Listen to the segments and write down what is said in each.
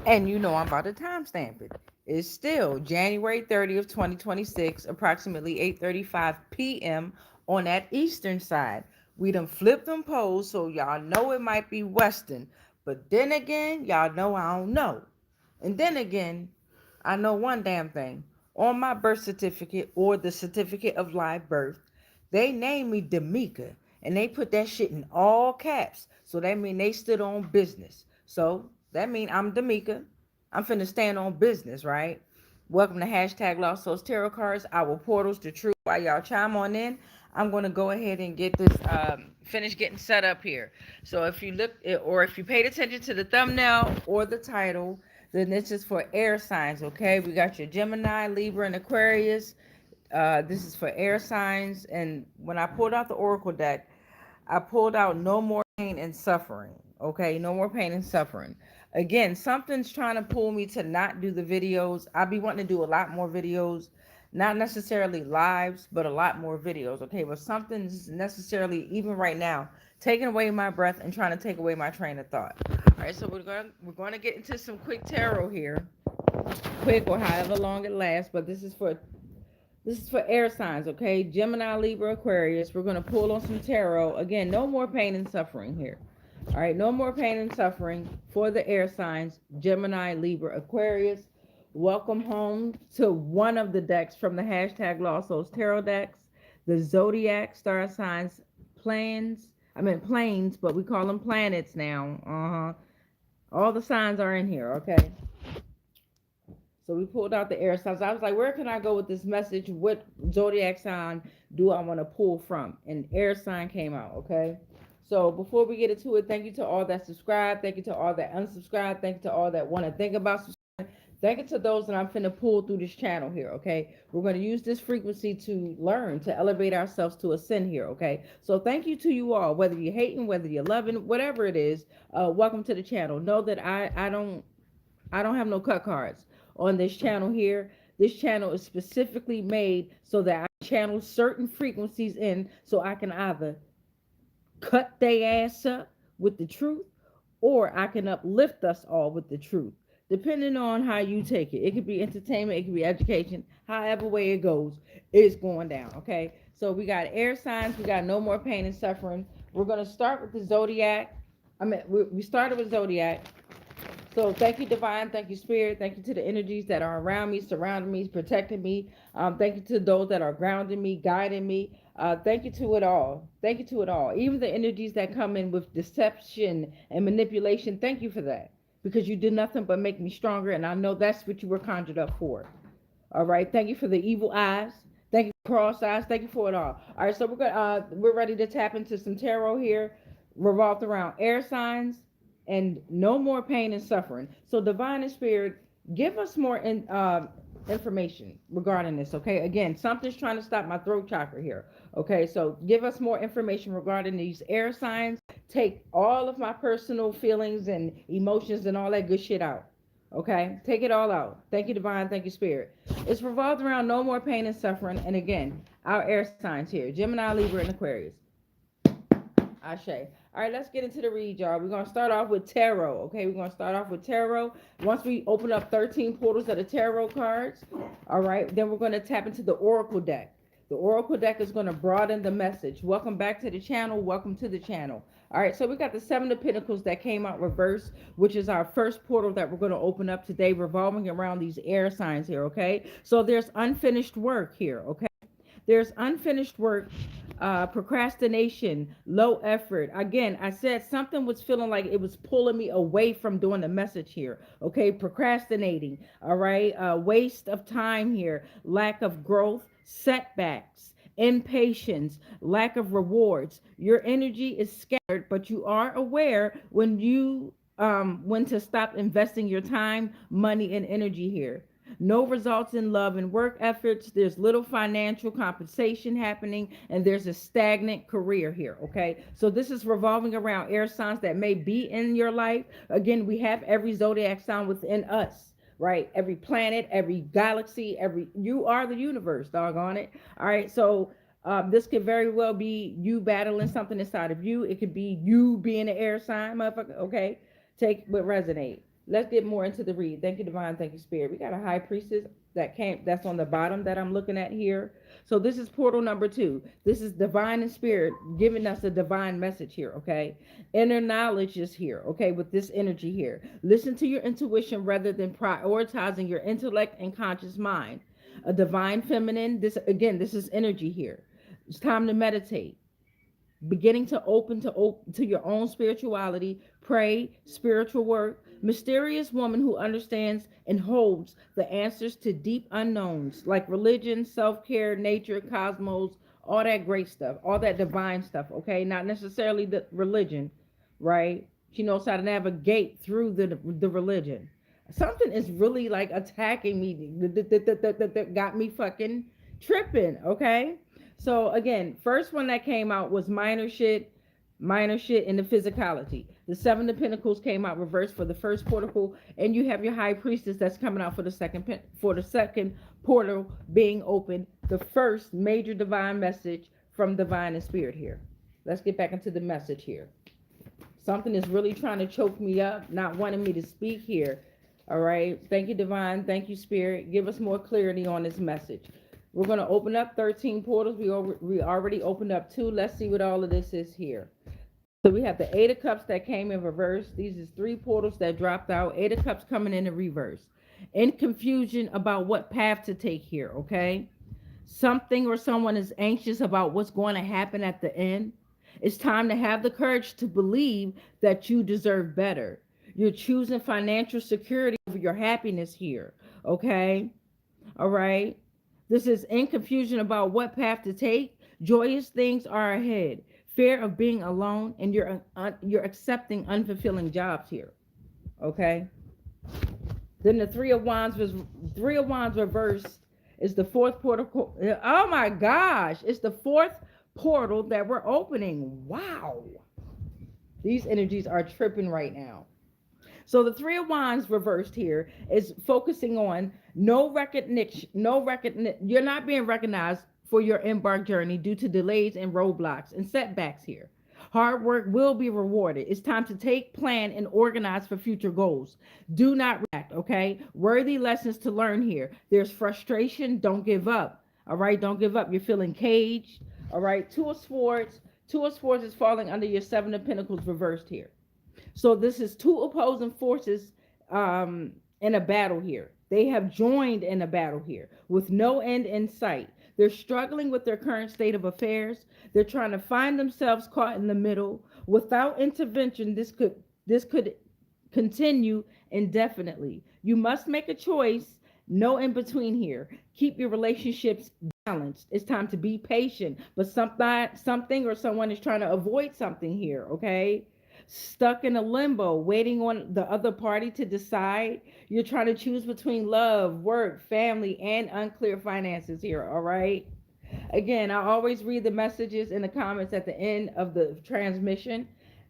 And you know I'm about to timestamp it. It's still January 30th, 2026, approximately 8:35 p.m. on that eastern side. We done flipped them poles, so y'all know it might be western. But then again, y'all know I don't know. And then again, I know one damn thing. On my birth certificate or the certificate of live birth, they named me Demika. And they put that shit in all caps. So that mean they stood on business. So that mean I'm Demika. I'm finna stand on business, right? Welcome to hashtag Lost Souls Tarot Cards, our portals to truth. While y'all chime on in, I'm gonna go ahead and get this finish getting set up here. So if you look or if you paid attention to the thumbnail or the title, then this is for air signs, okay? We got your Gemini, Libra, and Aquarius. This is for air signs. And when I pulled out the Oracle deck, I pulled out no more pain and suffering. Okay, no more pain and suffering. Again, something's trying to pull me to not do the videos. I'll be wanting to do a lot more videos, not necessarily lives, but a lot more videos. Okay, but something's necessarily, even right now, taking away my breath and trying to take away my train of thought. All right, so we're going to get into some quick tarot here, quick or however long it lasts. But this is for air signs, okay? Gemini, Libra, Aquarius. We're going to pull on some tarot. Again, no more pain and suffering here. All right, no more pain and suffering for the air signs, Gemini, Libra, Aquarius. Welcome home to one of the decks from the hashtag Lost Souls Tarot decks, the Zodiac Star Signs planes, but we call them planets now. All the signs are in here, okay? So we pulled out the air signs. I was like, where can I go with this message? What zodiac sign do I want to pull from? And air sign came out, okay? So before we get into it, thank you to all that subscribe. Thank you to all that unsubscribe. Thank you to all that want to think about subscribing. Thank you to those that I'm finna pull through this channel here, okay? We're going to use this frequency to learn, to elevate ourselves, to ascend here, okay? So thank you to you all, whether you're hating, whether you're loving, whatever it is. Welcome to the channel. Know that I don't have no cut cards on this channel here. This channel is specifically made so that I channel certain frequencies in so I can either cut their ass up with the truth or I can uplift us all with the truth, depending on how you take it. It could be entertainment, it could be education, however way it goes, it's going down, okay? So we got air signs, we got no more pain and suffering. We're going to start with the zodiac. We started with zodiac. So thank you, divine. Thank you, spirit. Thank you to the energies that are around me, surrounding me, protecting me. Thank you to those that are grounding me, guiding me. Thank you to it all. Thank you to it all. Even the energies that come in with deception and manipulation. Thank you for that, because you did nothing but make me stronger, and I know that's what you were conjured up for. All right. Thank you for the evil eyes. Thank you for cross eyes. Thank you for it all. All right. So we're ready to tap into some tarot here, revolved around air signs and no more pain and suffering. So divine and spirit, give us more information regarding this. Okay. Again, something's trying to stop my throat chakra here. Okay. So give us more information regarding these air signs. Take all of my personal feelings and emotions and all that good shit out. Okay, take it all out. Thank you, divine. Thank you, spirit. It's revolved around no more pain and suffering. And again, our air signs here, Gemini, Libra, and Aquarius. Ashe. All right, let's get into the read, y'all. We're going to start off with tarot. Okay, we're going to start off with tarot. Once we open up 13 portals of the tarot cards, all right, then we're going to tap into the oracle deck. The oracle deck is going to broaden the message. Welcome back to the channel. Welcome to the channel. All right, so we got the Seven of Pentacles that came out reverse, which is our first portal that we're going to open up today, revolving around these air signs here, okay? So there's unfinished work here, okay? There's unfinished work, procrastination, low effort. Again, I said something was feeling like it was pulling me away from doing the message here. Okay, procrastinating. All right, waste of time here, lack of growth, setbacks, impatience, lack of rewards. Your energy is scattered, but you are aware when to stop investing your time, money, and energy here. No results in love and work efforts. There's little financial compensation happening, and there's a stagnant career here. Okay, so this is revolving around air signs that may be in your life. Again, we have every zodiac sign within us, right? Every planet, every galaxy, you are the universe, doggone it. All right, so this could very well be you battling something inside of you. It could be you being an air sign, motherfucker. Okay, take what resonate. Let's get more into the read. Thank you, divine. Thank you, spirit. We got a high priestess that's on the bottom that I'm looking at here. So this is portal number 2. This is divine and spirit giving us a divine message here, okay? Inner knowledge is here, okay, with this energy here. Listen to your intuition rather than prioritizing your intellect and conscious mind. A divine feminine, this again, this is energy here. It's time to meditate, beginning to open to your own spirituality, pray, spiritual work, mysterious woman who understands and holds the answers to deep unknowns like religion, self-care, nature, cosmos, all that great stuff, all that divine stuff, okay? Not necessarily the religion, right? She knows how to navigate through the religion. Something is really like attacking me that got me fucking tripping, okay? So again, first one that came out was minor shit in the physicality. The Seven of Pentacles came out reversed for the first portal, and you have your High Priestess that's coming out for the second portal being opened. The first major divine message from divine and spirit here. Let's get back into the message here. Something is really trying to choke me up, not wanting me to speak here. All right. Thank you, divine. Thank you, spirit. Give us more clarity on this message. We're going to open up 13 portals. We already opened up 2. Let's see what all of this is here. So we have the 8 of Cups that came in reverse. These is 3 portals that dropped out. 8 of Cups coming in reverse. In confusion about what path to take here, okay? Something or someone is anxious about what's going to happen at the end. It's time to have the courage to believe that you deserve better. You're choosing financial security over your happiness here, okay? All right? This is in confusion about what path to take. Joyous things are ahead. Fear of being alone, and you're accepting unfulfilling jobs here. Okay. Then the Three of Wands reversed is the 4th portal. Oh my gosh, it's the 4th portal that we're opening. Wow. These energies are tripping right now. So the Three of Wands reversed here is focusing on no recognition. You're not being recognized for your embark journey due to delays and roadblocks and setbacks here. Hard work will be rewarded. It's time to take, plan, and organize for future goals. Do not react, okay? Worthy lessons to learn here. There's frustration. Don't give up. All right? Don't give up. You're feeling caged. All right? Two of Swords. Two of Swords is falling under your Seven of Pentacles reversed here. So this is 2 opposing forces in a battle here. They have joined in a battle here with no end in sight. They're struggling with their current state of affairs. They're trying to find themselves caught in the middle. Without intervention, this could continue indefinitely. You must make a choice. No in between here. Keep your relationships balanced. It's time to be patient, but something or someone is trying to avoid something here, okay? Stuck in a limbo, waiting on the other party to decide. You're trying to choose between love, work, family, and unclear finances here, all right? Again, I always read the messages in the comments at the end of the transmission,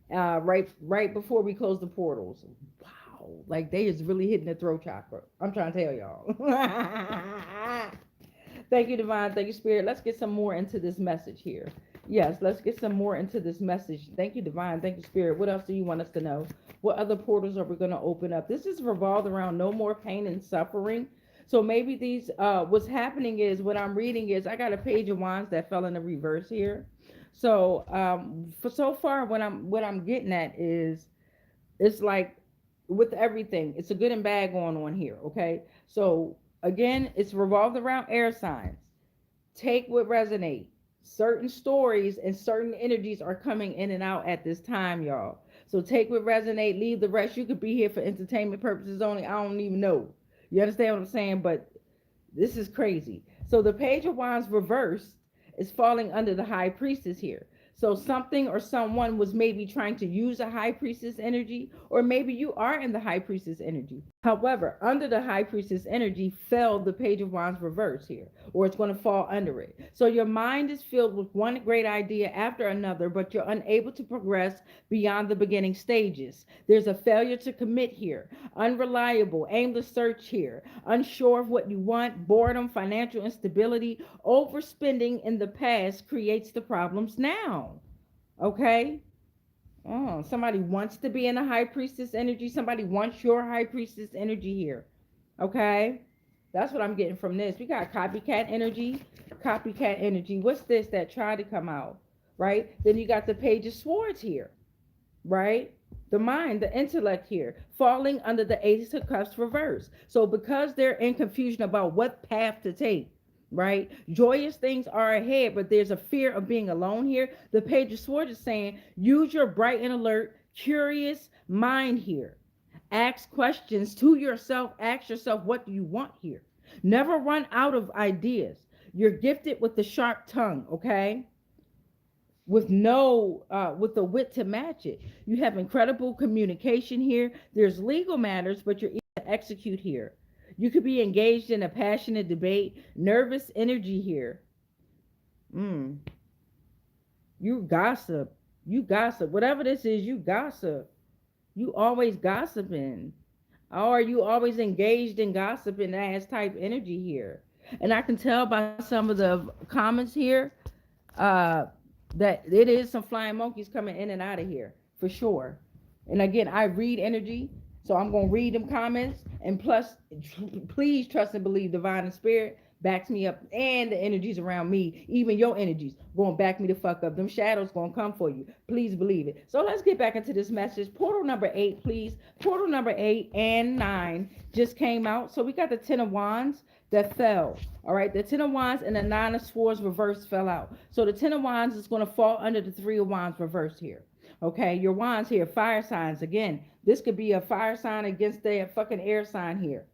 right before we close the portals. Wow, like they is really hitting the throat chakra. I'm trying to tell y'all. Thank you, divine. Thank you, spirit. Let's get some more into this message here. Yes, let's get some more into this message. Thank you, divine. Thank you, spirit. What else do you want us to know? What other portals are we going to open up? This is revolved around no more pain and suffering. So maybe these, what's happening is, what I'm reading is, I got a Page of Wands that fell in the reverse here. So, for so far, what I'm getting at is, it's like with everything, it's a good and bad going on here. Okay. So again, it's revolved around air signs. Take what resonate. Certain stories and certain energies are coming in and out at this time, y'all. So take what resonate, leave the rest. You could be here for entertainment purposes only. I don't even know. You understand what I'm saying? But this is crazy. So the Page of Wands reversed is falling under the High Priestess here. So something or someone was maybe trying to use a High Priestess energy, or maybe you are in the High Priestess energy. However, under the High Priestess energy fell the Page of Wands reverse here, or it's going to fall under it. So your mind is filled with one great idea after another, but you're unable to progress beyond the beginning stages. There's a failure to commit here, unreliable, aimless search here, unsure of what you want, boredom, financial instability, overspending in the past creates the problems now. Okay? Oh, somebody wants to be in a high priestess energy. Somebody wants your high priestess energy here. Okay? That's what I'm getting from this. We got copycat energy. Copycat energy. What's this that tried to come out? Right? Then you got the page of swords here. Right? The mind, the intellect here, falling under the ace of cups reverse. So because they're in confusion about what path to take, right? Joyous things are ahead, but there's a fear of being alone here. The page of swords is saying, use your bright and alert, curious mind here. Ask questions to yourself. Ask yourself, what do you want here? Never run out of ideas. You're gifted with the sharp tongue, okay? With no with the wit to match it. You have incredible communication here. There's legal matters, but you're eager to execute here. You could be engaged in a passionate debate. Nervous energy here. mm. You gossip. You gossip. Whatever this is, you gossip. You always gossiping. Or you always engaged in gossiping ass type energy here. And I can tell by some of the comments here, uh, that it is some flying monkeys coming in and out of here for sure. And again, I read energy, so I'm gonna read them comments. And plus, please trust and believe divine and spirit backs me up, and the energies around me, even your energies, gonna back me the fuck up. Them shadows gonna come for you. Please believe it. So let's get back into this message. Portal number 8, please. Portal number 8 and 9 just came out. So we got the Ten of Wands that fell. All right, the Ten of Wands and the Nine of Swords reverse fell out. So the Ten of Wands is going to fall under the Three of Wands reverse here. Okay, your wands here, fire signs. Again, this could be a fire sign against a fucking air sign here,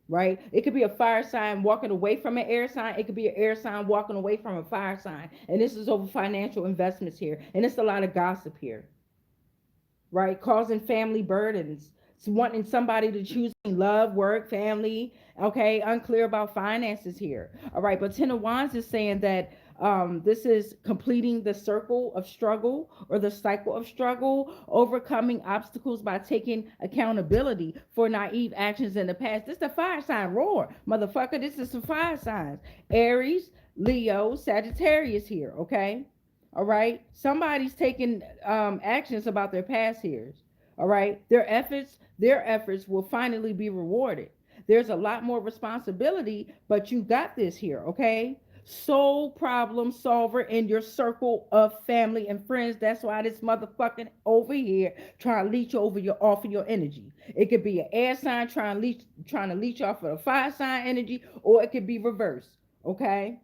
right? It could be a fire sign walking away from an air sign. It could be an air sign walking away from a fire sign. And this is over financial investments here. And it's a lot of gossip here, right? Causing family burdens, wanting somebody to choose love, work, family. Okay, unclear about finances here. All right, but Ten of Wands is saying that this is completing the circle of struggle or the cycle of struggle, overcoming obstacles by taking accountability for naive actions in the past. This is the fire sign roar, motherfucker. This is some fire signs. Aries, Leo, Sagittarius here, okay? All right. Somebody's taking actions about their past years. All right. Their efforts will finally be rewarded. There's a lot more responsibility, but you got this here. Okay. Sole problem solver in your circle of family and friends. That's why this motherfucking over here trying to leech over your off of your energy. It could be an air sign trying to leech off of a fire sign energy, or it could be reversed. Okay.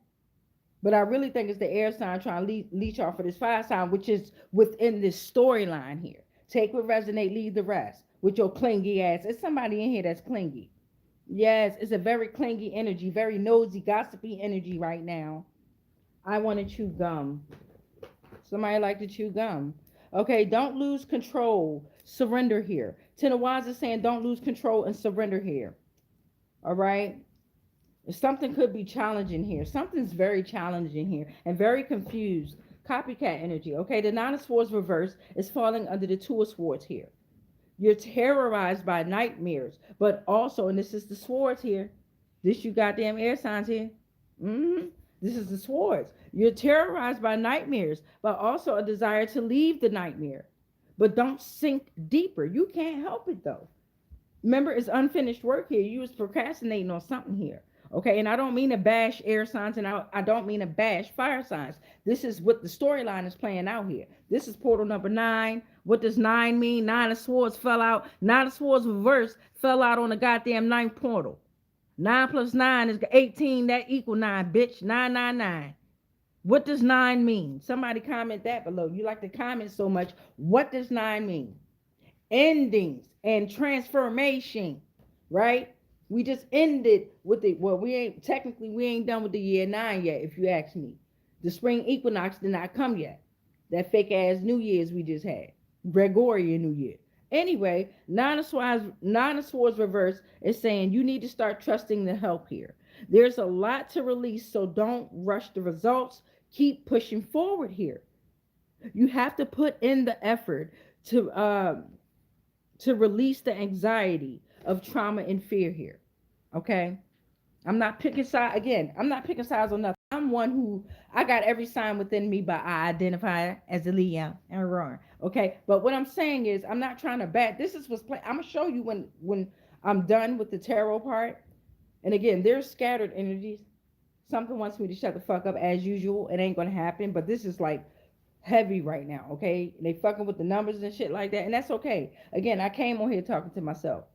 But I really think it's the air sign trying to leech off of this fire sign, which is within this storyline here. Take what resonate, leave the rest with your clingy ass. It's somebody in here that's clingy. Yes, it's a very clingy energy, very nosy, gossipy energy right now. I want to chew gum. Somebody like to chew gum. Okay, don't lose control. Surrender here. Ten of Wands is saying don't lose control and surrender here. All right. Something could be challenging here. Something's very challenging here and very confused. Copycat energy. Okay, the Nine of Swords reverse is falling under the Two of Swords here. You're terrorized by nightmares, but also, and this is the swords here. This you goddamn air signs here. This is the swords. You're terrorized by nightmares, but also a desire to leave the nightmare. But don't sink deeper. You can't help it though. Remember, it's unfinished work here. You was procrastinating on something here. Okay, and I don't mean to bash air signs, and I don't mean to bash fire signs. This is what the storyline is playing out here. This is portal number 9. What does 9 mean? 9 of Swords fell out. 9 of Swords reverse fell out on the goddamn 9th portal. 9 plus 9 is 18. That equal 9, bitch. 999. What does 9 mean? Somebody comment that below. You like to comment so much. What does 9 mean? Endings and transformation, right? We just ended with it. Well, we ain't done with the year 9 yet, if you ask me. The spring equinox did not come yet. That fake ass New Year's we just had. Gregorian New Year. Anyway, Nine of Swords reverse is saying you need to start trusting the help here. There's a lot to release, so don't rush the results. Keep pushing forward here. You have to put in the effort to release the anxiety of trauma and fear here. Okay? I'm not picking sides again. I'm not picking sides on nothing. I'm one who, I got every sign within me, but I identify as a Leo and wrong. Okay. But what I'm saying is, I'm not trying to bat. This is what's playing. I'm going to show you when I'm done with the tarot part. And again, there's scattered energies. Something wants me to shut the fuck up as usual. It ain't going to happen. But this is like heavy right now. Okay. They fucking with the numbers and shit like that. And that's okay. Again, I came on here talking to myself.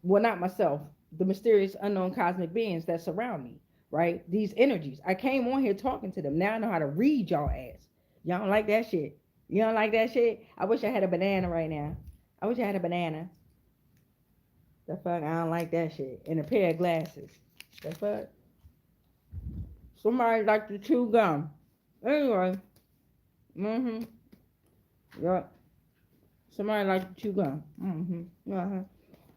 Well, not myself, the mysterious unknown cosmic beings that surround me, right? These energies. I came on here talking to them. Now I know how to read y'all ass. Y'all don't like that shit. You don't like that shit? I wish I had a banana right now. I wish I had a banana. The fuck? I don't like that shit. And a pair of glasses. The fuck? Somebody like to chew gum. Anyway. Yup. Somebody like to chew gum.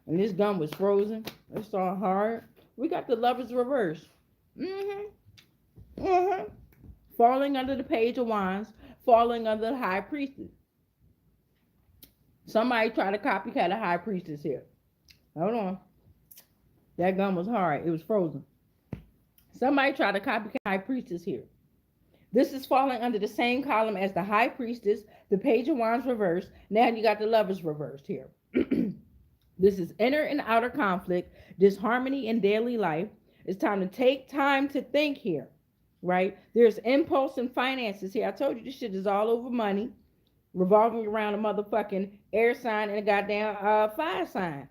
And this gum was frozen. It's all hard. We got the Lovers reverse. Falling under the Page of Wands. Falling under the High Priestess. Somebody tried to copycat a High Priestess here. Hold on. That gum was hard. It was frozen. Somebody tried to copycat High Priestess here. This is falling under the same column as the High Priestess, the Page of Wands reverse. Now you got the Lovers reversed here. This is inner and outer conflict, disharmony in daily life. It's time to take time to think here, right? There's impulse and finances here. I told you this shit is all over money, revolving around a motherfucking air sign and a goddamn fire sign.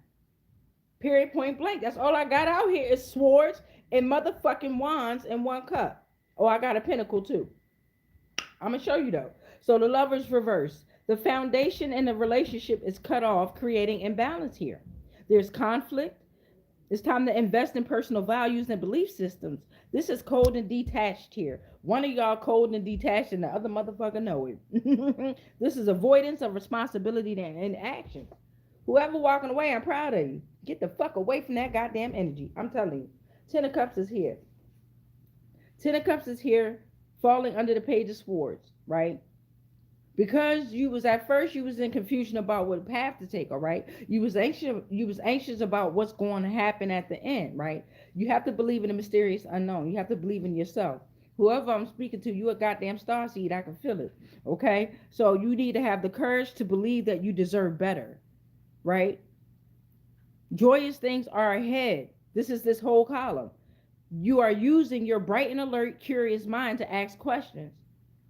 Period, point blank. That's all I got out here is swords and motherfucking wands in one cup. Oh, I got a pentacle too. I'm going to show you though. So the Lovers reverse. The foundation in the relationship is cut off, creating imbalance here. There's conflict. It's time to invest in personal values and belief systems. This is cold and detached here. One of y'all cold and detached and the other motherfucker know it. This is avoidance of responsibility and action. Whoever walking away, I'm proud of you. Get the fuck away from that goddamn energy. I'm telling you. Ten of Cups is here. Ten of Cups is here, falling under the Page of Swords, right? Because you was at first you was in confusion about what path to take, all right? You was anxious about what's going to happen at the end, right? You have to believe in the mysterious unknown. You have to believe in yourself. Whoever I'm speaking to, you a goddamn starseed. I can feel it. Okay? So you need to have the courage to believe that you deserve better, right? Joyous things are ahead. This is this whole column. You are using your bright and alert, curious mind to ask questions,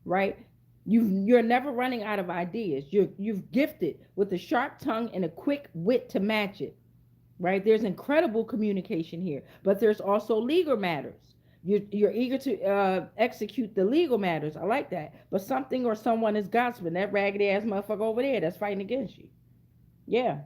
right? You're never running out of ideas. You've gifted with a sharp tongue and a quick wit to match it, right? There's incredible communication here, but there's also legal matters. You're eager to execute the legal matters. I like that. But something or someone is gossiping. That raggedy ass motherfucker over there that's fighting against you. Yeah.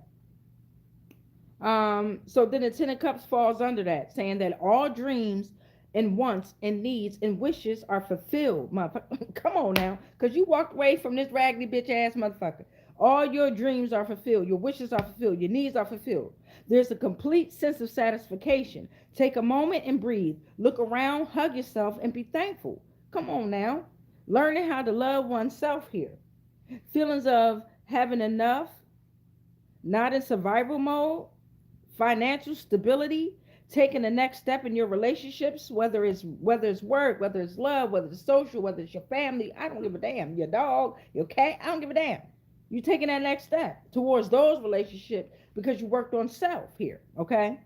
So then the Ten of Cups falls under that, saying that all dreams and wants and needs and wishes are fulfilled. Motherfucker. Come on now. Because you walked away from this raggedy bitch ass motherfucker. All your dreams are fulfilled. Your wishes are fulfilled. Your needs are fulfilled. There's a complete sense of satisfaction. Take a moment and breathe. Look around, hug yourself, and be thankful. Come on now. Learning how to love oneself here. Feelings of having enough, not in survival mode, financial stability, taking the next step in your relationships, whether it's work, whether it's love, whether it's social, whether it's your family, I don't give a damn. Your dog, your cat, I don't give a damn. You're taking that next step towards those relationships because you worked on self here, okay?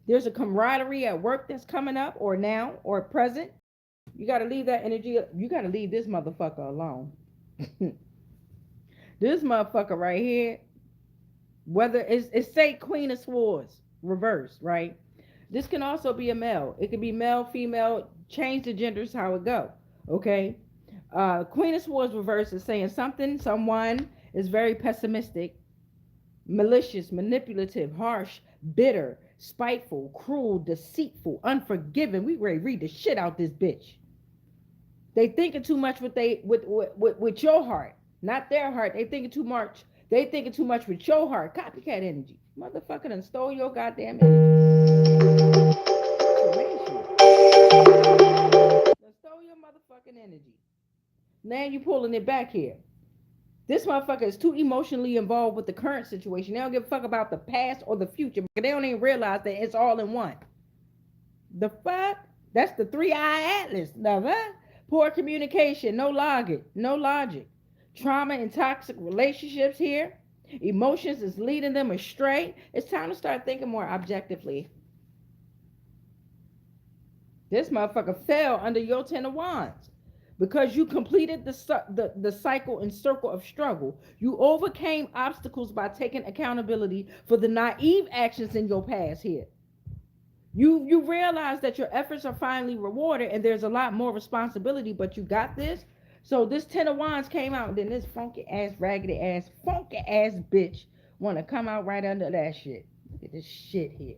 There's a camaraderie at work that's coming up or now or present. You got to leave that energy. You got to leave this motherfucker alone. This motherfucker right here, whether it's say Queen of Swords, reverse, right? This can also be a male. It could be male, female, change the genders how it go, okay? Queen of Swords reverse is saying someone is very pessimistic, malicious, manipulative, harsh, bitter, spiteful, cruel, deceitful, unforgiving. We ready to read the shit out this bitch. They thinking too much with your heart, not their heart. They thinking too much. They thinking too much with your heart. Copycat energy. Motherfucker done stole your goddamn energy. Done stole your motherfucking energy. Now you pulling it back here. This motherfucker is too emotionally involved with the current situation. They don't give a fuck about the past or the future. They don't even realize that it's all in one. The fuck? That's the 3-eye atlas. Now that poor communication, no logic. Trauma and toxic relationships here. Emotions is leading them astray. It's time to start thinking more objectively. This motherfucker fell under your 10 of Wands because you completed the cycle and circle of struggle. You overcame obstacles by taking accountability for the naive actions in your past here. You realize that your efforts are finally rewarded and there's a lot more responsibility, but you got this. So this 10 of Wands came out, and then this funky ass, raggedy ass, funky ass bitch want to come out right under that shit. Look at this shit here.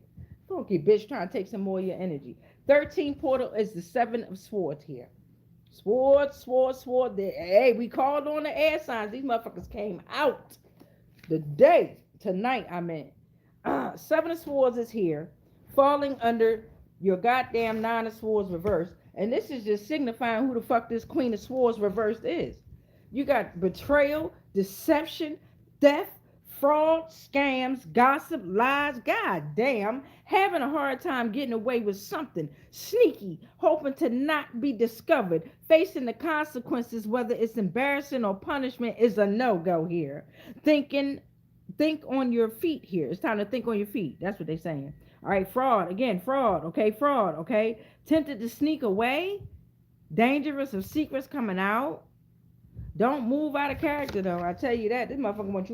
Funky bitch trying to take some more of your energy. 13 portal is the 7 of Swords here. Sword. Hey, we called on the air signs. These motherfuckers came out the day tonight. I meant 7 of Swords is here, falling under your goddamn 9 of Swords reverse. And this is just signifying who the fuck this Queen of Swords reversed is. You got betrayal, deception, theft, fraud, scams, gossip, lies. God damn, having a hard time getting away with something sneaky, hoping to not be discovered, facing the consequences, whether it's embarrassing or punishment, is a no-go here. Think on your feet here. It's time to think on your feet. That's what they're saying. All right, fraud. Again, fraud. Okay, fraud. Okay. Tempted to sneak away. Dangerous of secrets coming out. Don't move out of character, though. I tell you that. This motherfucker want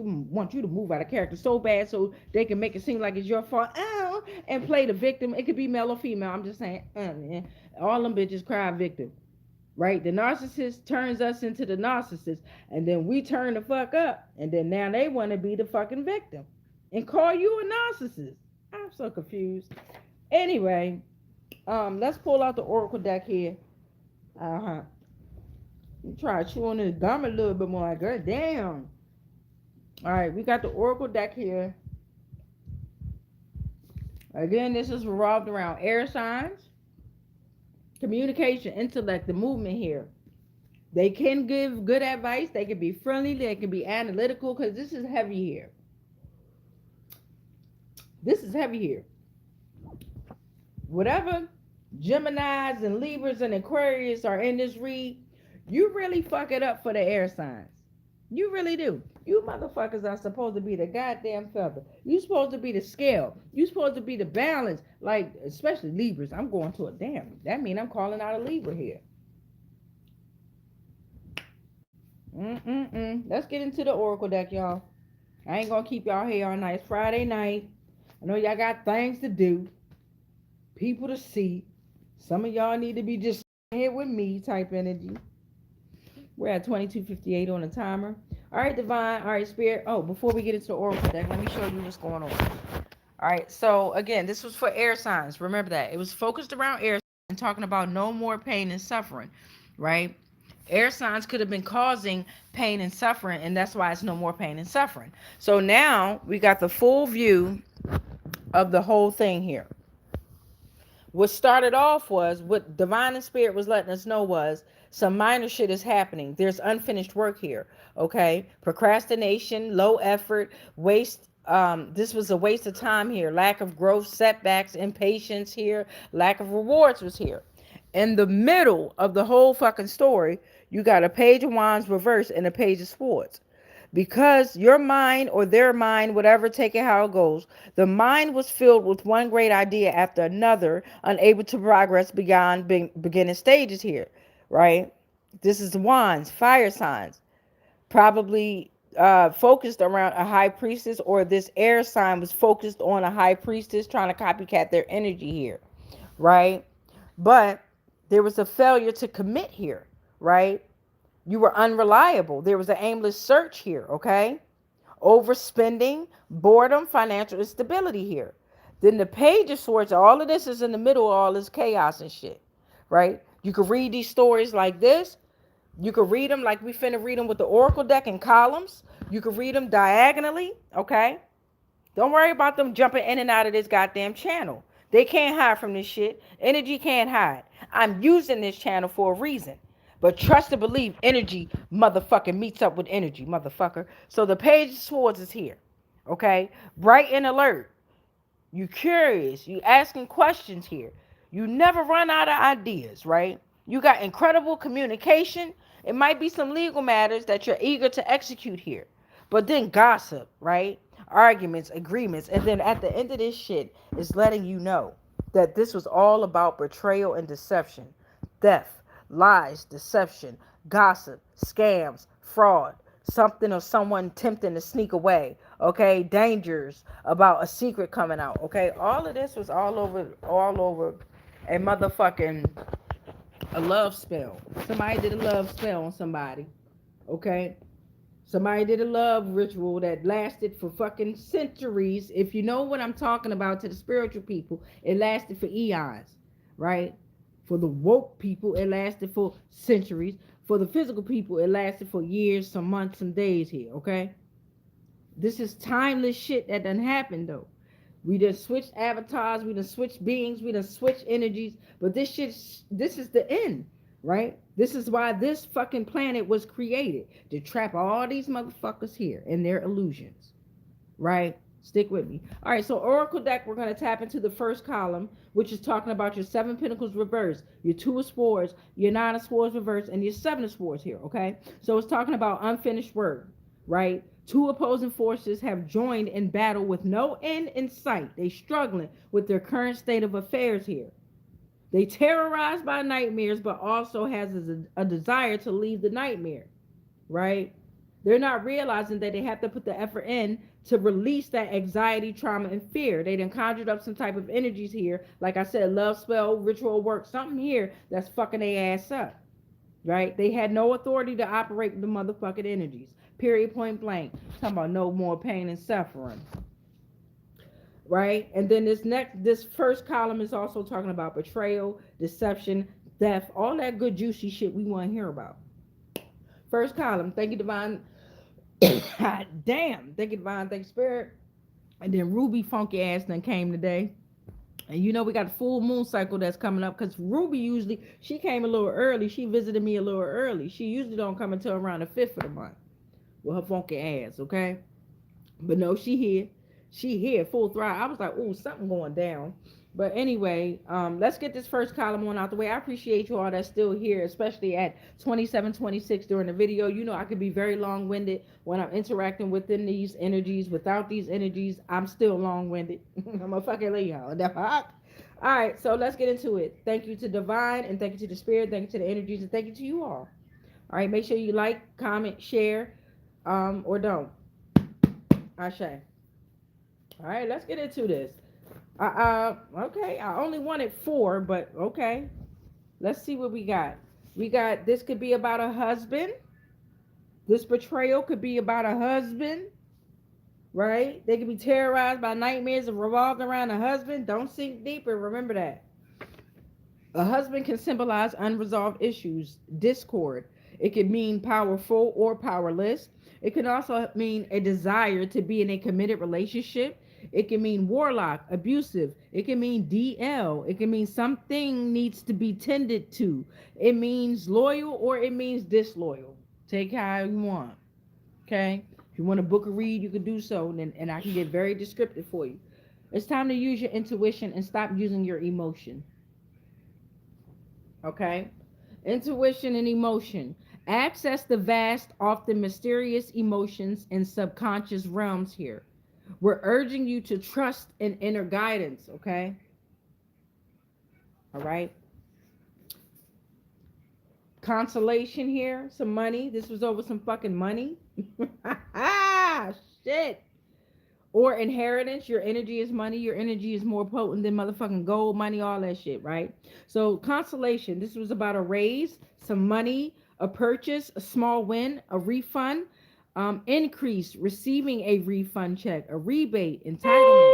you to move out of character so bad so they can make it seem like it's your fault. Ow, and play the victim. It could be male or female. I'm just saying. Man. All them bitches cry victim. Right? The narcissist turns us into the narcissist. And then we turn the fuck up. And then now they want to be the fucking victim. And call you a narcissist. I'm so confused. Anyway, let's pull out the Oracle deck here. Try to chew on this gum a little bit more. Like, God damn. All right, we got the Oracle deck here. Again, this is revolved around air signs, communication, intellect, the movement here. They can give good advice. They can be friendly. They can be analytical, because this is heavy here. This is heavy here. Whatever Geminis and Libras and Aquarius are in this read, you really fuck it up for the air signs. You really do. You motherfuckers are supposed to be the goddamn feather. You supposed to be the scale. You supposed to be the balance. Like, especially Libras. I'm going to a damn. That means I'm calling out a Libra here. Let's get into the Oracle deck, y'all. I ain't gonna keep y'all here all night. It's Friday night. I know y'all got things to do. People to see. Some of y'all need to be just here with me type energy. We're at 22:58 on the timer. All right, Divine. All right, Spirit. Oh, before we get into the Oracle deck, let me show you what's going on. All right, so again, this was for air signs. Remember that. It was focused around air and talking about no more pain and suffering, right? Air signs could have been causing pain and suffering, and that's why it's no more pain and suffering. So now we got the full view of the whole thing here. What started off was, what Divine and Spirit was letting us know was, some minor shit is happening. There's unfinished work here, okay? Procrastination, low effort, waste. This was a waste of time here. Lack of growth, setbacks, impatience here. Lack of rewards was here. In the middle of the whole fucking story, you got a Page of Wands reversed and a Page of Swords. Because your mind or their mind, whatever, take it how it goes, the mind was filled with one great idea after another, unable to progress beyond beginning stages here, right? This is Wands, fire signs, probably focused around a high priestess, or this air sign was focused on a high priestess trying to copycat their energy here, right? But there was a failure to commit here, right? You were unreliable. There was an aimless search here, okay? Overspending, boredom, financial instability here. Then the Page of Swords, all of this is in the middle of all this chaos and shit, right? You could read these stories like this. You could read them like we finna read them with the Oracle deck in columns. You could read them diagonally, okay? Don't worry about them jumping in and out of this goddamn channel. They can't hide from this shit. Energy can't hide. I'm using this channel for a reason. But trust and believe, energy motherfucking meets up with energy, motherfucker. So the Page of Swords is here, okay? Bright and alert. You curious. You asking questions here. You never run out of ideas, right? You got incredible communication. It might be some legal matters that you're eager to execute here. But then gossip, right? Arguments, agreements. And then at the end of this shit is letting you know that this was all about betrayal and deception, theft, lies, deception, gossip, scams, fraud, something or someone tempting to sneak away, okay, dangers about a secret coming out, okay. All of this was all over a motherfucking a love spell. Somebody did a love spell on somebody, okay. Somebody did a love ritual that lasted for fucking centuries. If you know what I'm talking about, to the spiritual people, it lasted for eons, right? For the woke people, it lasted for centuries. For the physical people, it lasted for years, some months, some days here, okay? This is timeless shit that done happened though. We done switched avatars, we done switched beings, we done switched energies, but this is the end, right? This is why this fucking planet was created, to trap all these motherfuckers here in their illusions, right? Stick with me. All right, so Oracle deck, we're going to tap into the first column, which is talking about your 7 pentacles reverse, your 2 of swords, your 9 of swords reverse, and your 7 of swords here, okay? So it's talking about unfinished work, right? Two opposing forces have joined in battle with no end in sight. They struggling with their current state of affairs here. They terrorized by nightmares, but also has a desire to leave the nightmare, right? They're not realizing that they have to put the effort in to release that anxiety, trauma, and fear. They done conjured up some type of energies here. Like I said, love spell, ritual work, something here that's fucking their ass up, right? They had no authority to operate with the motherfucking energies. Period, point blank. Talking about no more pain and suffering, right? And then this first column is also talking about betrayal, deception, theft, all that good juicy shit we want to hear about. First column, thank you, divine. Damn, thank you, divine, thank you, spirit. And then Ruby funky ass then came today. And you know we got a full moon cycle that's coming up, because Ruby usually, she came a little early. She visited me a little early. She usually don't come until around the 5th of the month with her funky ass, okay? But no, she here. She here, full throttle. I was like, ooh, something going down. But anyway, let's get this first column on out the way. I appreciate you all that's still here, especially at 27:26 during the video. You know I could be very long-winded when I'm interacting within these energies. Without these energies, I'm still long-winded. I'm a fucking Leo. All right, so let's get into it. Thank you to divine, and thank you to the spirit, thank you to the energies, and thank you to you all. All right, make sure you like, comment, share, or don't. Ashe. All right, let's get into this. Okay, I only wanted 4, but okay. Let's see what we got. We got, this could be about a husband. This betrayal could be about a husband, right? They could be terrorized by nightmares and revolved around a husband. Don't sink deeper. Remember that. A husband can symbolize unresolved issues, discord. It could mean powerful or powerless. It can also mean a desire to be in a committed relationship. It can mean warlock, abusive. It can mean DL. It can mean something needs to be tended to. It means loyal or it means disloyal. Take how you want. Okay? If you want to book a read, you can do so, and I can get very descriptive for you. It's time to use your intuition and stop using your emotion. Okay? Intuition and emotion. Access the vast, often mysterious emotions and subconscious realms here. We're urging you to trust in inner guidance, okay? All right. Consolation here, some money. This was over some fucking money. Shit. Or inheritance. Your energy is money. Your energy is more potent than motherfucking gold, money, all that shit, right? So consolation. This was about a raise, some money, a purchase, a small win, a refund, increase, receiving a refund check, a rebate, entitlement.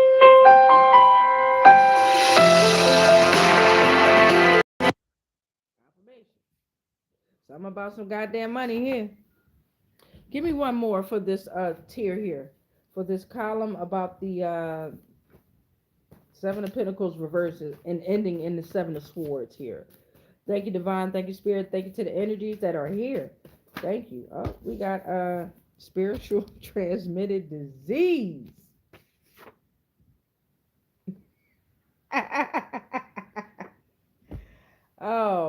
Confirmation. Something about some goddamn money here. Give me one more for this tier here. For this column about the 7 of Pentacles reverses and ending in the 7 of Swords here. Thank you, divine. Thank you, spirit. Thank you to the energies that are here. Thank you. Oh, we got spiritual transmitted disease.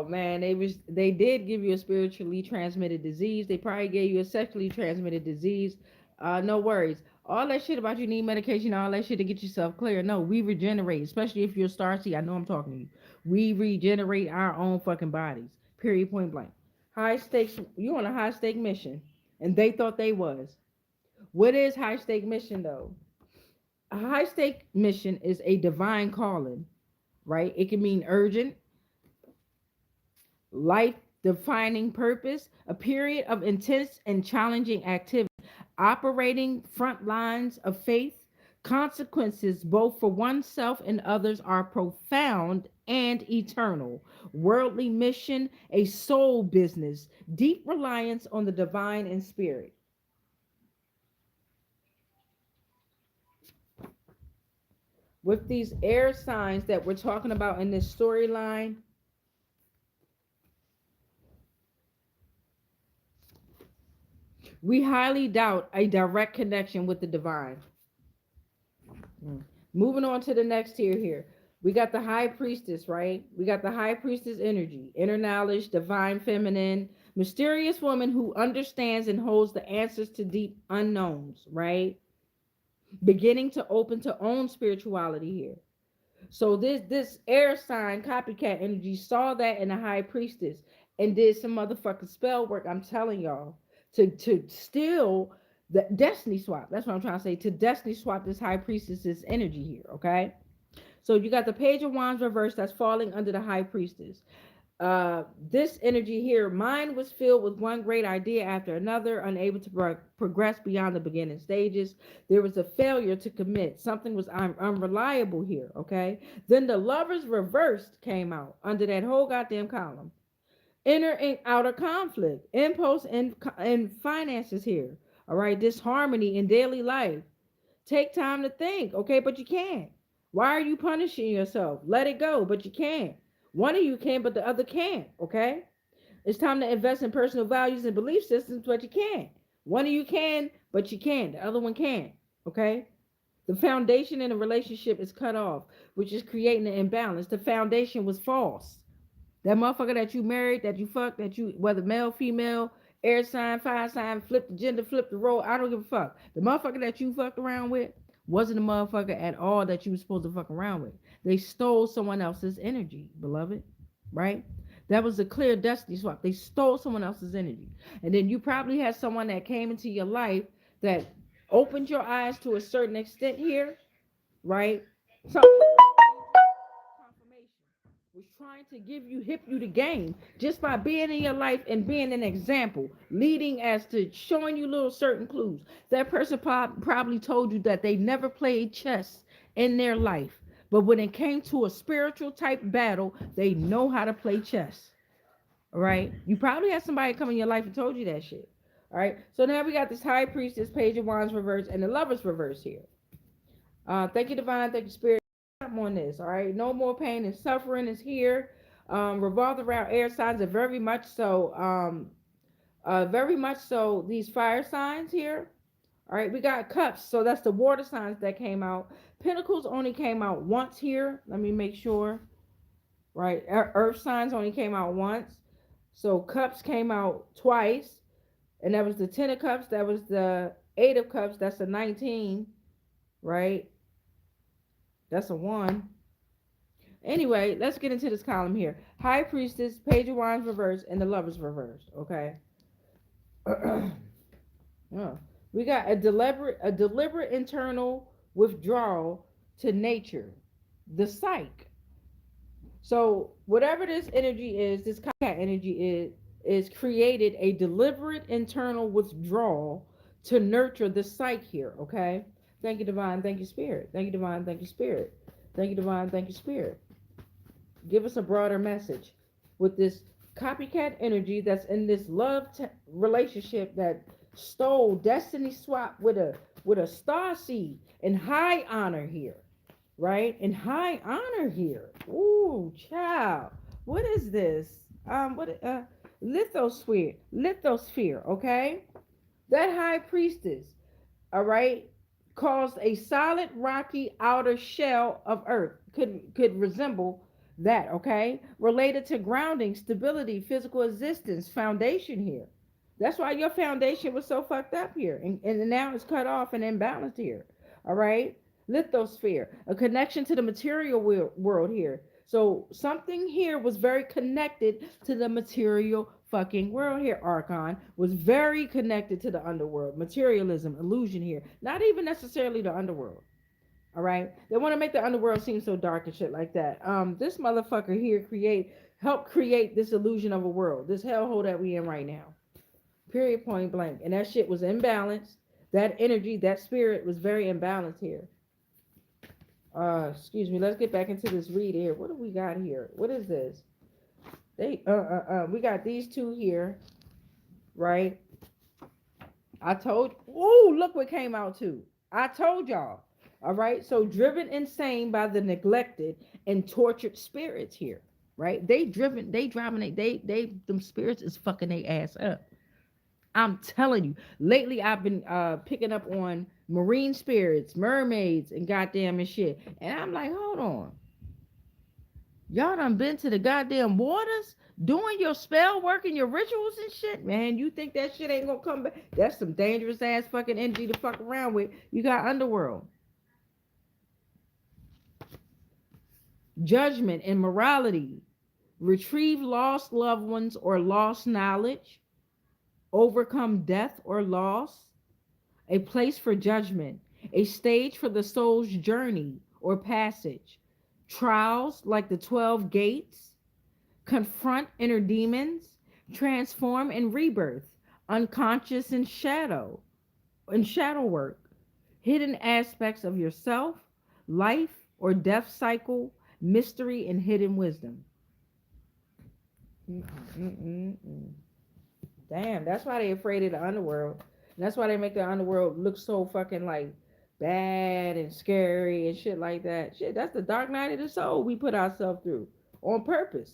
Oh man, they did give you a spiritually transmitted disease. They probably gave you a sexually transmitted disease. No worries. All that shit about you need medication, all that shit to get yourself clear. No, we regenerate, especially if you're a star seed. I know I'm talking to you. We regenerate our own fucking bodies. Period. Point blank. High stakes. You on a high stake mission, and they thought they was. What is high stake mission though? A high stake mission is a divine calling, right? It can mean urgent, life defining purpose, a period of intense and challenging activity, operating front lines of faith. Consequences, both for oneself and others, are profound and eternal. Worldly mission, a soul business, deep reliance on the divine and spirit. With these air signs that we're talking about in this storyline, we highly doubt a direct connection with the divine. Mm. Moving on to the next tier here. We got the high priestess, right? We got the high priestess energy, inner knowledge, divine feminine, mysterious woman who understands and holds the answers to deep unknowns, right? Beginning to open to own spirituality here. So this air sign copycat energy saw that in the high priestess and did some motherfucking spell work. I'm telling y'all to steal the destiny swap. That's what I'm trying to say. To destiny swap this high priestess's energy here. Okay. So you got the page of wands reversed that's falling under the high priestess. This energy here, mine was filled with one great idea after another, unable to progress beyond the beginning stages. There was a failure to commit. Something was unreliable here, okay? Then the lovers reversed came out under that whole goddamn column. Inner and outer conflict, impulse and finances here, all right? Disharmony in daily life. Take time to think, okay? But you can't. Why are you punishing yourself? Let it go, but you can't. One of you can, but the other can't, okay? It's time to invest in personal values and belief systems, but you can't. One of you can, but you can't. The other one can't, okay? The foundation in a relationship is cut off, which is creating an imbalance. The foundation was false. That motherfucker that you married, that you fucked, that you, whether male, female, air sign, fire sign, flip the gender, flip the role, I don't give a fuck. The motherfucker that you fucked around with wasn't a motherfucker at all that you were supposed to fuck around with. They stole someone else's energy, beloved, right? That was a clear destiny swap. They stole someone else's energy. And then you probably had someone that came into your life that opened your eyes to a certain extent here, right? So confirmation was trying to give you hip you the game just by being in your life and being an example, leading as to showing you little certain clues. That person probably told you that they never played chess in their life, but when it came to a spiritual type battle, they know how to play chess. All right, you probably had somebody come in your life and told you that shit. All right, so now we got this high priestess, page of wands reverse, and the lovers reverse here. Thank you, divine. Thank you, spirit. On this, all right. No more pain and suffering is here. Revolved around air signs are very much so. Very much so. These fire signs here. All right, we got cups, so that's the water signs that came out. Pentacles only came out once here. Let me make sure. Right, earth signs only came out once. So cups came out twice, and that was the 10 of cups. That was the 8 of cups. That's a 19. Right. That's a 1. Anyway, let's get into this column here. High priestess, page of wands reversed, and the lovers reversed. Okay. Oh. We got a deliberate internal withdrawal to nature, the psyche. So whatever this energy is, this cat energy is created a deliberate internal withdrawal to nurture the psyche here. Okay. Thank you, divine. Thank you, spirit. Thank you, divine. Thank you, spirit. Thank you, divine. Thank you, spirit. Give us a broader message with this copycat energy that's in this relationship that stole destiny swap with a star seed in high honor here, right? In high honor here. Ooh, child. What is this? Lithosphere, okay? That high priestess, all right, caused a solid rocky outer shell of earth. Could resemble That, okay? Related to grounding, stability, physical existence, foundation here. That's why your foundation was so fucked up here. And now it's cut off and imbalanced here. All right? Lithosphere, a connection to the material world here. So something here was very connected to the material fucking world here. Archon was very connected to the underworld. Materialism, illusion here. Not even necessarily the underworld. All right. They want to make the underworld seem so dark and shit like that. This motherfucker here help create this illusion of a world, this hellhole that we in right now. Period, point blank. And that shit was imbalanced. That energy, that spirit was very imbalanced here. Excuse me. Let's get back into this read here. What do we got here? What is this? We got these two here, right? I told. Ooh, look what came out too. I told y'all. All right. So driven insane by the neglected and tortured spirits here, right? Them spirits is fucking their ass up. I'm telling you. Lately, I've been picking up on marine spirits, mermaids, and goddamn and shit. And I'm like, hold on. Y'all done been to the goddamn waters doing your spell work and your rituals and shit, man. You think that shit ain't gonna come back? That's some dangerous ass fucking energy to fuck around with. You got underworld. Judgment and morality. Retrieve lost loved ones or lost knowledge. Overcome death or loss. A place for judgment. A stage for the soul's journey or passage. Trials like the 12 gates. Confront inner demons. Transform and rebirth. Unconscious and shadow work. Hidden aspects of yourself, life or death cycle, mystery and hidden wisdom. Damn, that's why they afraid of the underworld. And that's why they make the underworld look so fucking like bad and scary and shit like that. Shit, that's the dark night of the soul we put ourselves through on purpose.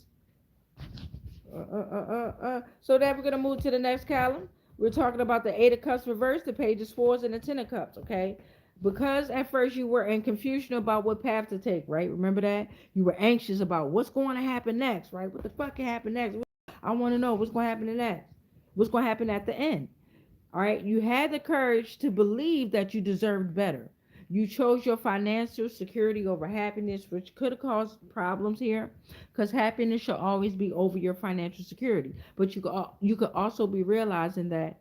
So then we're gonna move to the next column. We're talking about the Eight of Cups reversed, the Page of Swords, and the Ten of Cups. Okay, because at first you were in confusion about what path to take, right? Remember that you were anxious about what's going to happen next, right? What the fuck can happen next? I want to know what's going to happen next. What's going to happen at the end? All right, you had the courage to believe that you deserved better. You chose your financial security over happiness, which could have caused problems here, because happiness should always be over your financial security. But you could also be realizing that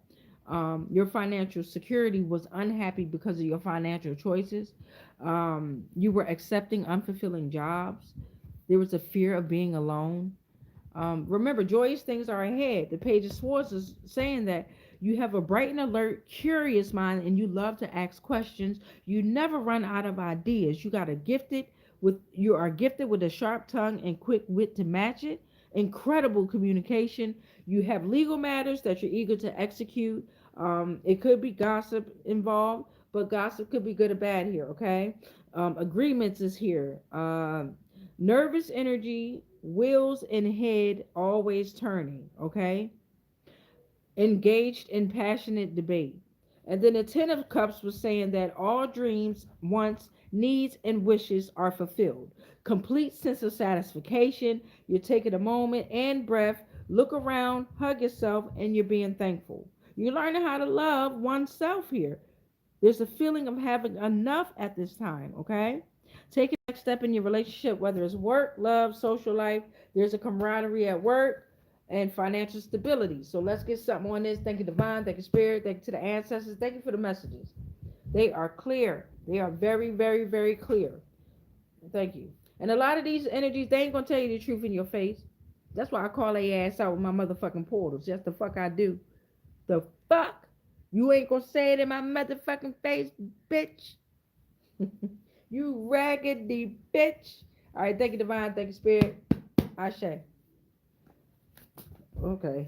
your financial security was unhappy because of your financial choices. You were accepting unfulfilling jobs. There was a fear of being alone. Remember, joyous things are ahead. The Page of Swords is saying that you have a bright and alert, curious mind, and you love to ask questions. You never run out of ideas. You are gifted with a sharp tongue and quick wit to match it. Incredible communication. You have legal matters that you're eager to execute. It could be gossip involved, but gossip could be good or bad here. Okay. Agreements is here. Nervous energy, wheels and head always turning. Okay, engaged in passionate debate. And then the Ten of Cups was saying that all dreams, wants, needs, and wishes are fulfilled. Complete sense of satisfaction. You're taking a moment and breath, look around, hug yourself, and you're being thankful. You're learning how to love oneself here. There's a feeling of having enough at this time, okay? Take a next step in your relationship, whether it's work, love, social life. There's a camaraderie at work and financial stability. So let's get something on this. Thank you, Divine. Thank you, Spirit. Thank you to the ancestors. Thank you for the messages. They are clear. They are very, very, very clear. Thank you. And a lot of these energies, they ain't gonna tell you the truth in your face. That's why I call their ass out with my motherfucking portals. Just the fuck I do. The fuck? You ain't gonna say it in my motherfucking face, bitch. You raggedy bitch. All right, thank you, Divine. Thank you, Spirit. Ashe. Okay.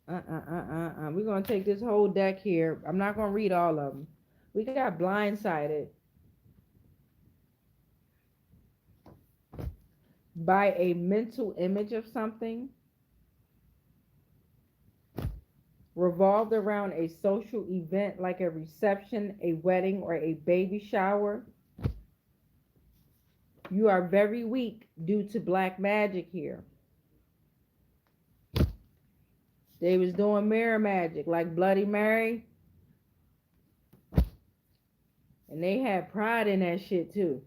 We're gonna take this whole deck here. I'm not gonna read all of them. We got blindsided by a mental image of something, revolved around a social event like a reception, a wedding, or a baby shower. You are very weak due to black magic here. They was doing mirror magic like Bloody Mary, and they had pride in that shit too.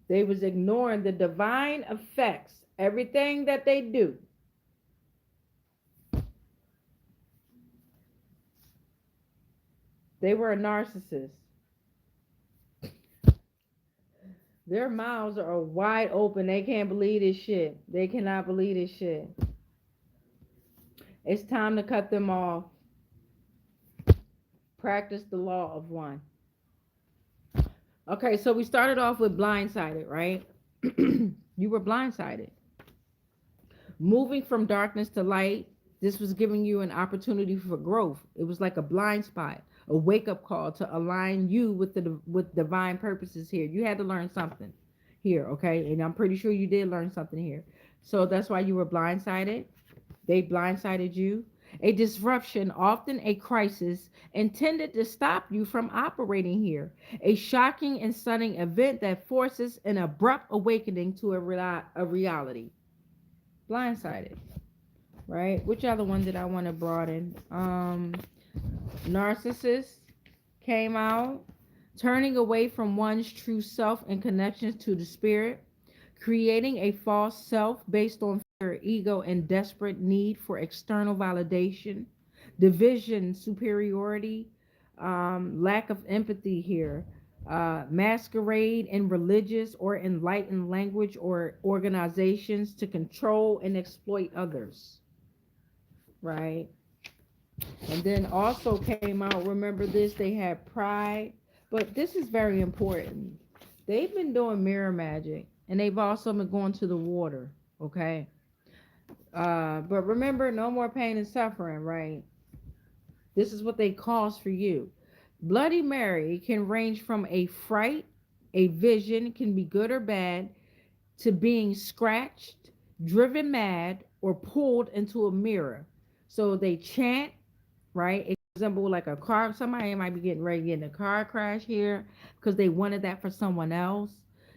They was ignoring the divine effects. Everything that they do, they were a narcissist. Their mouths are wide open. They can't believe this shit. They cannot believe this shit. It's time to cut them off. Practice the law of one. Okay, so we started off with blindsided, right? You were blindsided. Moving from darkness to light, this was giving you an opportunity for growth. It was like a blind spot, a wake up call to align you with the with divine purposes here. You had to learn something here, okay? And I'm pretty sure you did learn something here. So that's why you were blindsided. They blindsided you. A disruption, often a crisis, intended to stop you from operating here. A shocking and stunning event that forces an abrupt awakening to a reality. Blindsided, right? Which other one did I want to broaden? Narcissist came out. Turning away from one's true self and connections to the spirit. Creating a false self based on fear, ego, and desperate need for external validation. Division, superiority, lack of empathy here. Masquerade in religious or enlightened language or organizations to control and exploit others, right? And then also came out, remember this, they had pride, but this is very important. They've been doing mirror magic and they've also been going to the water, okay? But remember, no more pain and suffering, right? This is what they cause for you. Bloody Mary can range from a fright, a vision, can be good or bad, to being scratched, driven mad, or pulled into a mirror. So they chant, right? Example, like a car, somebody might be getting ready to get in a car crash here because they wanted that for someone else.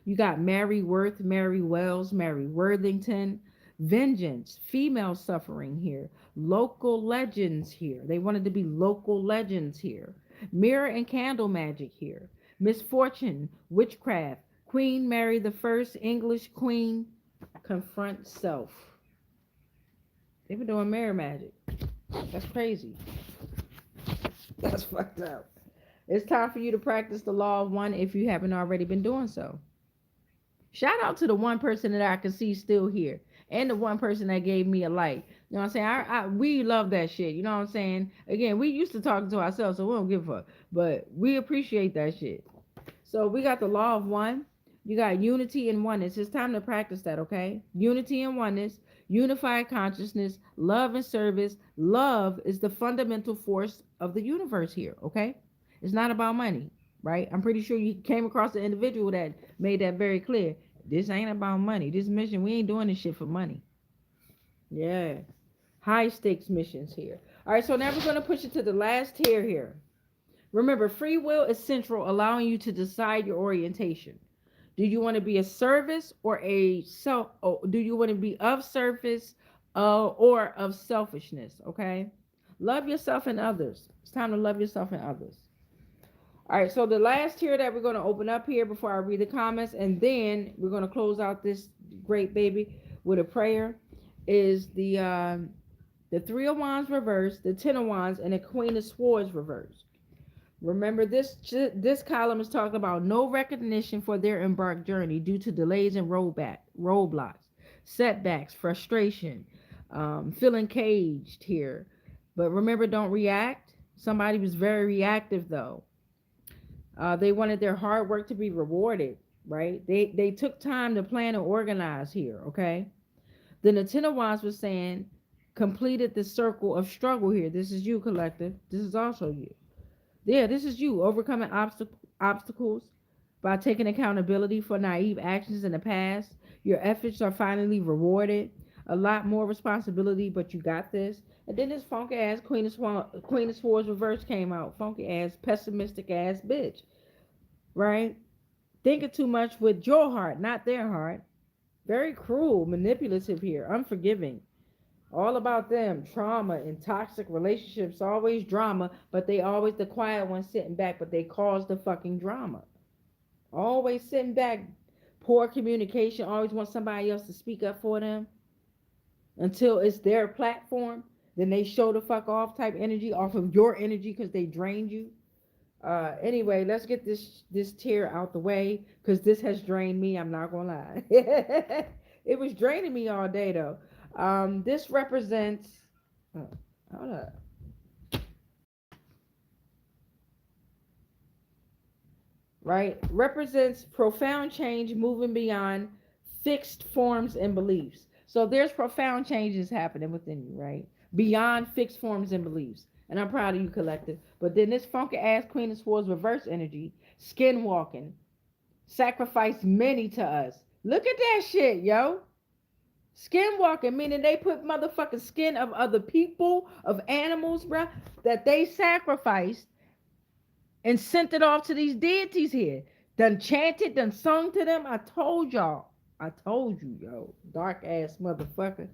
You got Mary Worth, Mary Wells, Mary Worthington. Vengeance, female suffering here. Local legends here. They wanted to be local legends here. Mirror and candle magic here. Misfortune, witchcraft. Queen Mary the First, English Queen, confront self. They've been doing mirror magic. That's crazy. That's fucked up. It's time for you to practice the law of one if you haven't already been doing so. Shout out to the one person that I can see still here, and the one person that gave me a like. You know what I'm saying? We love that shit. You know what I'm saying? Again, we used to talk to ourselves, so we don't give a fuck. But we appreciate that shit. So we got the law of one. You got unity and oneness. It's time to practice that, okay? Unity and oneness, unified consciousness, love and service. Love is the fundamental force of the universe here, okay? It's not about money, right? I'm pretty sure you came across an individual that made that very clear. This ain't about money. This mission, we ain't doing this shit for money. Yeah. High stakes missions here. All right, so now we're going to push it to the last tier here. Remember, free will is central, allowing you to decide your orientation. Do you want to be a service or a self? Oh, do you want to be of service or of selfishness? Okay. Love yourself and others. It's time to love yourself and others. All right. So the last tier that we're going to open up here before I read the comments, and then we're going to close out this great baby with a prayer, is the Three of Wands reversed, the Ten of Wands, and the Queen of Swords reversed. Remember, this column is talking about no recognition for their embarked journey due to delays and roadblocks, setbacks, frustration, feeling caged here. But remember, don't react. Somebody was very reactive though. They wanted their hard work to be rewarded, right? They took time to plan and organize here, okay? Then the Ten of Wands was saying, completed the circle of struggle here. This is you, collective. This is also you. Yeah, this is you overcoming obstacles by taking accountability for naive actions in the past. Your efforts are finally rewarded. A lot more responsibility, but you got this. And then this funky ass Queen of Swords reverse came out. Funky ass, pessimistic ass bitch. Right? Thinking too much with your heart, not their heart. Very cruel, manipulative here, unforgiving. All about them, trauma and toxic relationships, always drama, but they always the quiet ones sitting back, but they cause the fucking drama. Always sitting back, poor communication, always want somebody else to speak up for them until it's their platform. Then they show the fuck off type energy off of your energy because they drained you. Anyway, let's get this tear out the way because this has drained me. I'm not gonna lie. It was draining me all day though. This represents. Oh, hold up. Right? Represents profound change moving beyond fixed forms and beliefs. So there's profound changes happening within you, right? Beyond fixed forms and beliefs. And I'm proud of you, collective. But then this funky ass Queen of Swords reverse energy, skin walking, sacrificed many to us. Look at that shit, yo. Skin walking, meaning they put motherfucking skin of other people, of animals, bruh, that they sacrificed and sent it off to these deities here. Done chanted, done sung to them. I told y'all. I told you, yo. Dark ass motherfucker.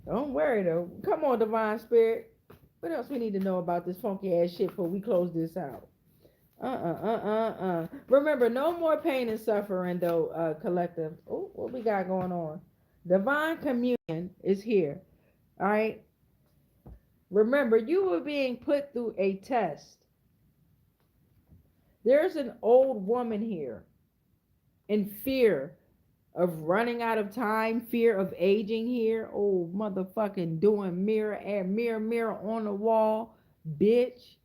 Don't worry though. Come on, divine spirit. What else we need to know about this funky ass shit before we close this out? Remember, no more pain and suffering though, collective. Oh, what we got going on? Divine communion is here. All right. Remember, you were being put through a test. There's an old woman here in fear of running out of time, fear of aging here. Oh, motherfucking doing mirror and mirror on the wall, bitch.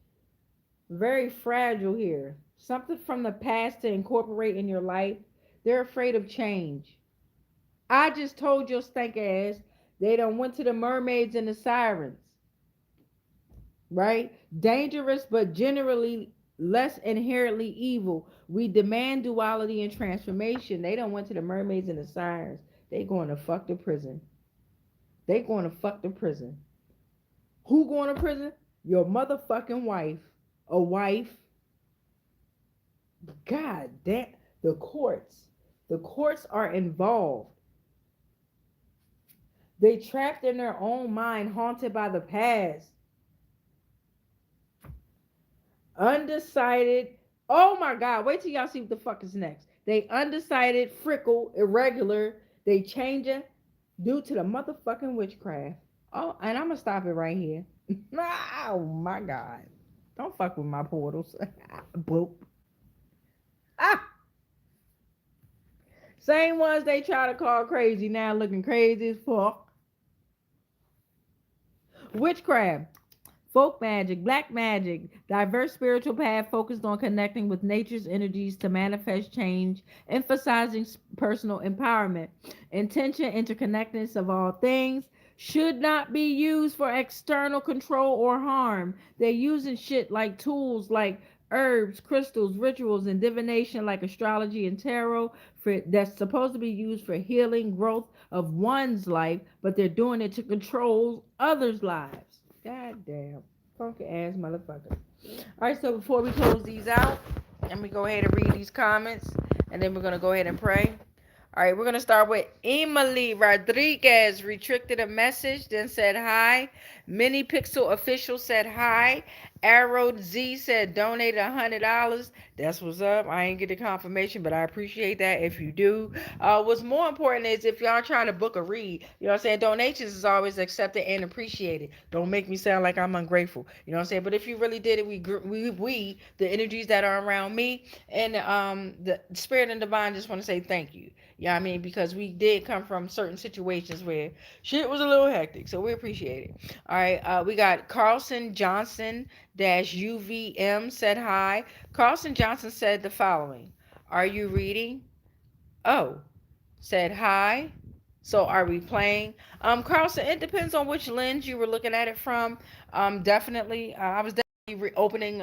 Very fragile here. Something from the past to incorporate in your life. They're afraid of change. I just told your stank ass they done went to the mermaids and the sirens. Right? Dangerous, but generally less inherently evil. We demand duality and transformation. They don't went to the mermaids and the sirens. They going to fuck the prison. They going to fuck the prison. Who going to prison? Your motherfucking wife. A wife. God damn. The courts. The courts are involved. They trapped in their own mind, haunted by the past. Undecided. Oh my God. Wait till y'all see what the fuck is next. They undecided, frickle, irregular. They changing due to the motherfucking witchcraft. Oh, and I'm gonna stop it right here. Oh my God. Don't fuck with my portals. Boop. Ah! Same ones they try to call crazy now looking crazy as fuck. Witchcraft. Folk magic, black magic, diverse spiritual path focused on connecting with nature's energies to manifest change, emphasizing personal empowerment. Intention, interconnectedness of all things, should not be used for external control or harm. They're using shit like tools like herbs, crystals, rituals, and divination like astrology and tarot for that's supposed to be used for healing, growth of one's life, but they're doing it to control others' lives. God damn. Funky ass motherfucker. Alright, so before we close these out, let me go ahead and read these comments. And then we're going to go ahead and pray. Alright, we're going to start with Emily Rodriguez. Restricted a message, then said hi. Mini Pixel Official said hi. Arrow Z said donated $100. That's what's up. I ain't get the confirmation, but I appreciate that if you do. What's more important is if y'all trying to book a read, you know what I'm saying? Donations is always accepted and appreciated. Don't make me sound like I'm ungrateful. You know what I'm saying? But if you really did it, we the energies that are around me and the spirit and divine just want to say thank you. Yeah, you know I mean, because we did come from certain situations where shit was a little hectic, so we appreciate it. All right, we got Carlson Johnson dash UVM said hi. Carlson Johnson said the following: Are you reading? Oh, said hi. So are we playing? Carlson, it depends on which lens you were looking at it from. Definitely, I was definitely opening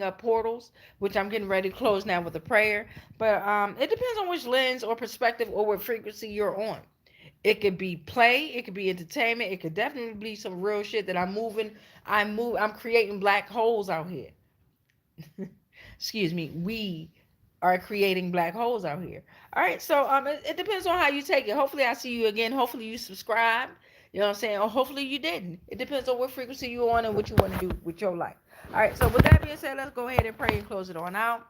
up portals, which I'm getting ready to close now with a prayer. But it depends on which lens or perspective or what frequency you're on. It could be play, it could be entertainment, it could definitely be some real shit that I'm creating black holes out here. Excuse me, we are creating black holes out here. All right, so it depends on how you take it. Hopefully, I see you again. Hopefully, you subscribed. You know what I'm saying? Or hopefully, you didn't. It depends on what frequency you're on and what you want to do with your life. All right, so with that being said, let's go ahead and pray and close it on out.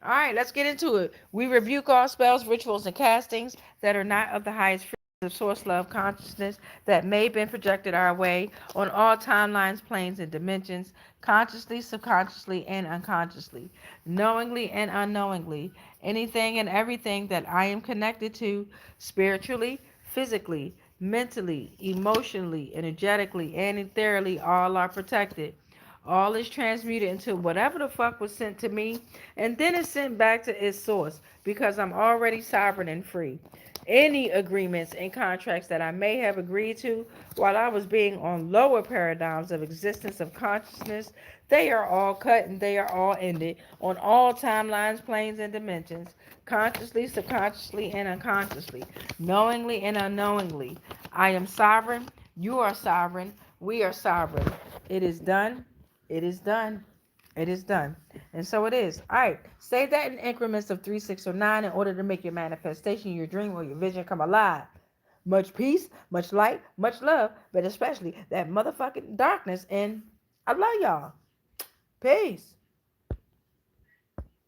All right, let's get into it. We rebuke all spells, rituals, and castings that are not of the highest frequency of source love consciousness that may have been projected our way on all timelines, planes, and dimensions, consciously, subconsciously, and unconsciously, knowingly and unknowingly, anything and everything that I am connected to spiritually, physically, mentally, emotionally, energetically, and ethereally, all are protected. All is transmuted into whatever the fuck was sent to me, and then it's sent back to its source because I'm already sovereign and free. Any agreements and contracts that I may have agreed to while I was being on lower paradigms of existence of consciousness, they are all cut and they are all ended on all timelines, planes, and dimensions, consciously, subconsciously, and unconsciously, knowingly and unknowingly. I am sovereign. You are sovereign. We are sovereign. It is done. It is done. It is done. And so it is. All right. Say that in increments of 3, 6, or 9 in order to make your manifestation, your dream, or your vision come alive. Much peace, much light, much love, but especially that motherfucking darkness. And I love y'all. Peace.